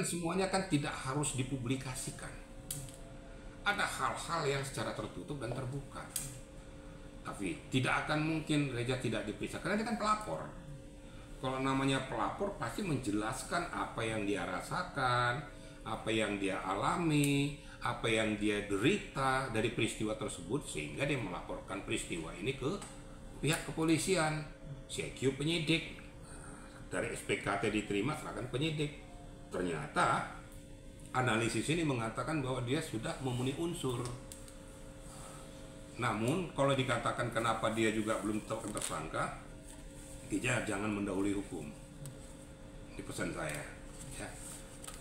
semuanya kan tidak harus dipublikasikan. Ada hal-hal yang secara tertutup dan terbuka. Tapi tidak akan mungkin Reza tidak diperiksa karena dia kan pelapor. Kalau namanya pelapor pasti menjelaskan apa yang dia rasakan, apa yang dia alami, apa yang dia derita dari peristiwa tersebut, sehingga dia melaporkan peristiwa ini ke pihak kepolisian, CQ penyidik. Dari SPKT diterima, serahkan penyidik. Ternyata analisis ini mengatakan bahwa dia sudah memenuhi unsur. Namun kalau dikatakan kenapa dia juga belum tersangka, kita jangan mendahului hukum. Ini pesan saya. Ya.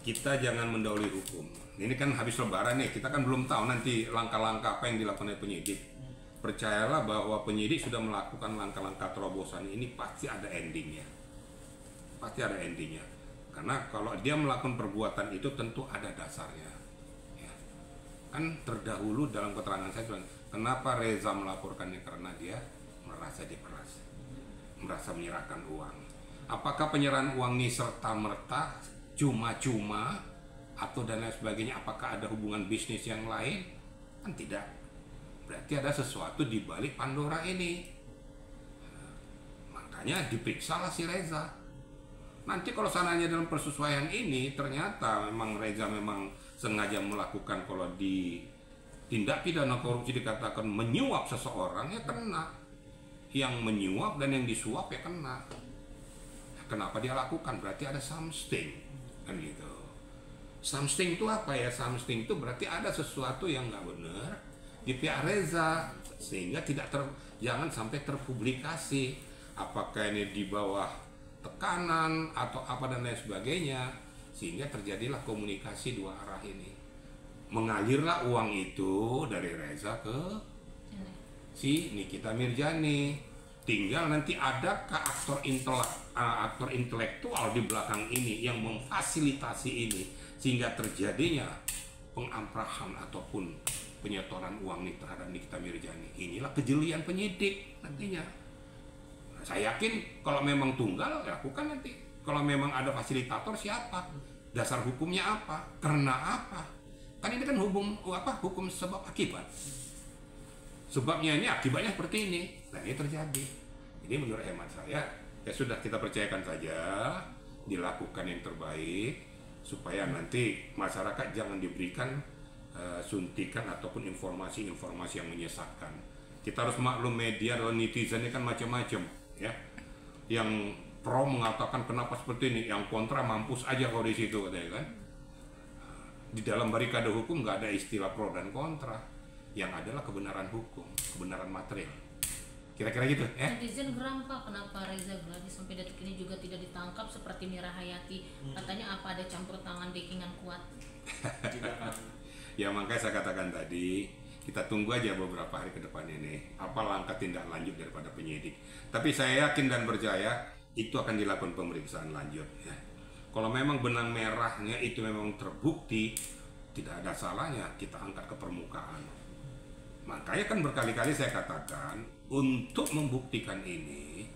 Kita jangan mendahului hukum. Ini kan habis lebaran nih, kita kan belum tahu nanti langkah-langkah apa yang dilakukan oleh penyidik. Percayalah bahwa penyidik sudah melakukan langkah-langkah terobosan ini pasti ada endingnya. Pasti ada endingnya. Karena kalau dia melakukan perbuatan itu tentu ada dasarnya. Ya. Kan terdahulu dalam keterangan saya bilang, kenapa Reza melaporkannya? Karena dia merasa diperas, merasa menyerahkan uang. Apakah penyerahan uang ini serta-merta cuma-cuma atau dan lain sebagainya? Apakah ada hubungan bisnis yang lain? Kan tidak. Berarti ada sesuatu di balik Pandora ini. Makanya diperiksalah si Reza. Nanti kalau sananya dalam persesuaian ini ternyata memang Reza memang sengaja melakukan, kalau di tindak pidana korupsi dikatakan menyuap seseorang, ya kena. Yang menyuap dan yang disuap ya kena. Kenapa dia lakukan? Berarti ada something, kan gitu. Something itu apa ya? Something itu berarti ada sesuatu yang nggak benar di pihak Reza, sehingga jangan sampai terpublikasi. Apakah ini di bawah tekanan atau apa dan lain sebagainya, sehingga terjadilah komunikasi dua arah ini. Mengalirlah uang itu dari Reza ke si Nikita Mirzani. Tinggal nanti adakah aktor intelektual di belakang ini yang memfasilitasi ini sehingga terjadinya pengamprahan ataupun penyetoran uang ini terhadap Nikita Mirzani. Inilah kejelian penyidik nantinya. Saya yakin kalau memang tunggal lakukan nanti. Kalau memang ada fasilitator siapa? Dasar hukumnya apa? Karena apa? Kan ini kan hukum sebab akibat. Sebabnya ini, akibatnya seperti ini. Nah ini terjadi. Jadi menurut hemat saya, ya sudah kita percayakan saja, dilakukan yang terbaik supaya nanti masyarakat jangan diberikan suntikan ataupun informasi-informasi yang menyesatkan. Kita harus maklum media dan netizen ini kan macam-macam. Ya, yang pro mengatakan kenapa seperti ini, yang kontra mampus aja kalau di situ, katanya kan. Di dalam barikade hukum nggak ada istilah pro dan kontra, yang adalah kebenaran hukum, kebenaran material. Kira-kira gitu, ya. Netizen geram Pak, kenapa Reza Geladi sampai detik ini juga tidak ditangkap seperti Mira Hayati? Katanya apa ada campur tangan backingan kuat? Ya makanya saya katakan tadi, kita tunggu aja beberapa hari ke depan ini apa langkah tindak lanjut daripada penyidik. Tapi saya yakin dan percaya itu akan dilakukan pemeriksaan lanjut ya. Kalau memang benang merahnya itu memang terbukti, tidak ada salahnya kita angkat ke permukaan. Makanya kan berkali-kali saya katakan, untuk membuktikan ini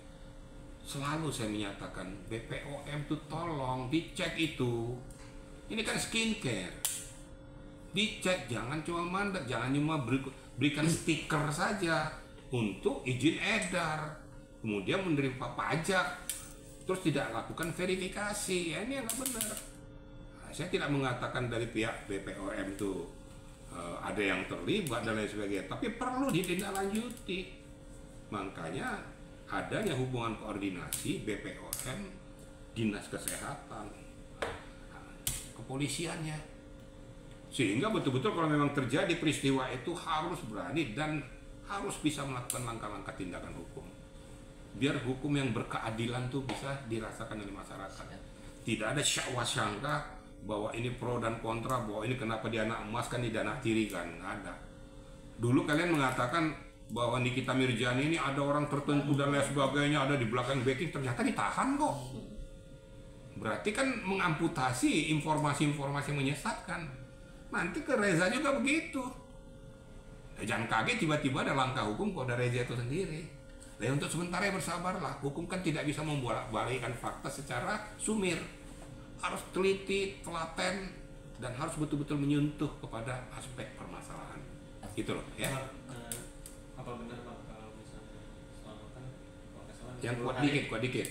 selalu saya menyatakan BPOM itu tolong dicek itu. Ini kan skincare. Dicek, jangan cuma mandat, jangan cuma berikan stiker saja untuk izin edar, kemudian menerima pajak, terus tidak lakukan verifikasi. Ya ini yang nggak benar. Nah, saya tidak mengatakan dari pihak BPOM itu ada yang terlibat dan lain sebagainya, tapi perlu ditindaklanjuti. Makanya adanya hubungan koordinasi BPOM, Dinas Kesehatan, kepolisiannya. Sehingga betul-betul kalau memang terjadi peristiwa itu harus berani dan harus bisa melakukan langkah-langkah tindakan hukum. Biar hukum yang berkeadilan tuh bisa dirasakan oleh masyarakat. Tidak ada syakwa-syangka bahwa ini pro dan kontra, bahwa ini kenapa dia anak emas kan dia anak tiri kan, nggak ada. Dulu kalian mengatakan bahwa Nikita Mirzani ini ada orang tertentu dan lain sebagainya, ada di belakang backing, ternyata ditahan kok. Berarti kan mengamputasi informasi-informasi menyesatkan. Nanti ke Reza juga begitu. Jangan kaget tiba-tiba ada langkah hukum kepada Reza itu sendiri. Nah, untuk sementara bersabarlah. Hukum kan tidak bisa membolak-balikkan fakta secara sumir. harus teliti, telaten, dan harus betul-betul menyentuh kepada aspek permasalahan. Gitu loh ya. Apa benar Pak kalau misalnya selama kan kalau nggak salah Yang 60 kuat hari, dikit, kuat dikit.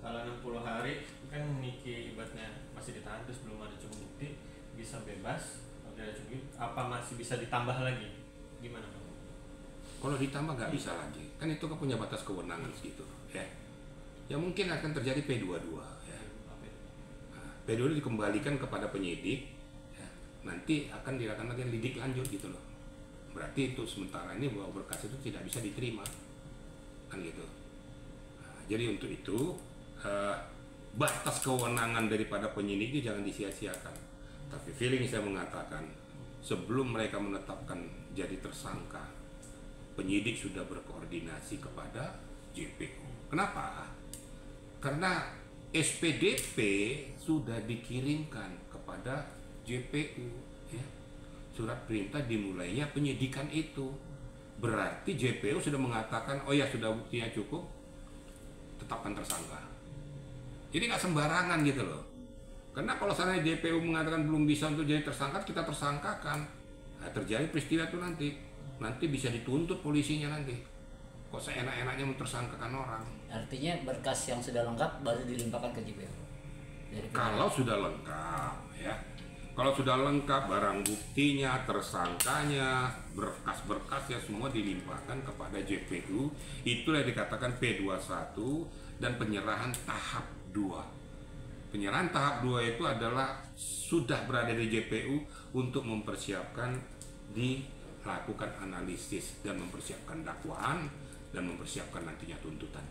kalau 60 hari kan Niki ibaratnya masih ditahan terus belum ada cukup bukti, bisa bebas kalau tidak cukup, apa masih bisa ditambah lagi? Gimana Pak? Kalau ditambah nggak bisa lagi, kan itu kan punya batas kewenangan segitu ya. Ya mungkin akan terjadi P22 ya. Nah, P22 dikembalikan kepada penyidik ya. Nanti akan dilakukan lidik lanjut gitu loh. Berarti itu sementara ini bahwa berkas itu tidak bisa diterima kan gitu. Nah, jadi untuk itu batas kewenangan daripada penyidik itu jangan disia-siakan. Tapi feeling saya mengatakan sebelum mereka menetapkan jadi tersangka, penyidik sudah berkoordinasi kepada JPU. Kenapa? Karena SPDP sudah dikirimkan kepada JPU ya. Surat perintah dimulainya penyidikan itu. Berarti JPU sudah mengatakan, oh ya sudah buktinya cukup, tetapkan tersangka. Jadi nggak sembarangan gitu loh. Karena kalau sana JPU mengatakan belum bisa untuk jadi tersangka, kita tersangkakan. Nah, terjadi peristiwa itu nanti bisa dituntut polisinya nanti. Kok seenak-enaknya mentersangkakan orang. Artinya berkas yang sudah lengkap baru dilimpahkan ke JPU. Kalau sudah lengkap ya. Kalau sudah lengkap barang buktinya, tersangkanya, berkas-berkasnya semua dilimpahkan kepada JPU. Itulah yang dikatakan P21 dan penyerahan tahap 2. Penyerahan tahap 2 itu adalah sudah berada di JPU untuk mempersiapkan dilakukan analisis dan mempersiapkan dakwaan dan mempersiapkan nantinya tuntutan.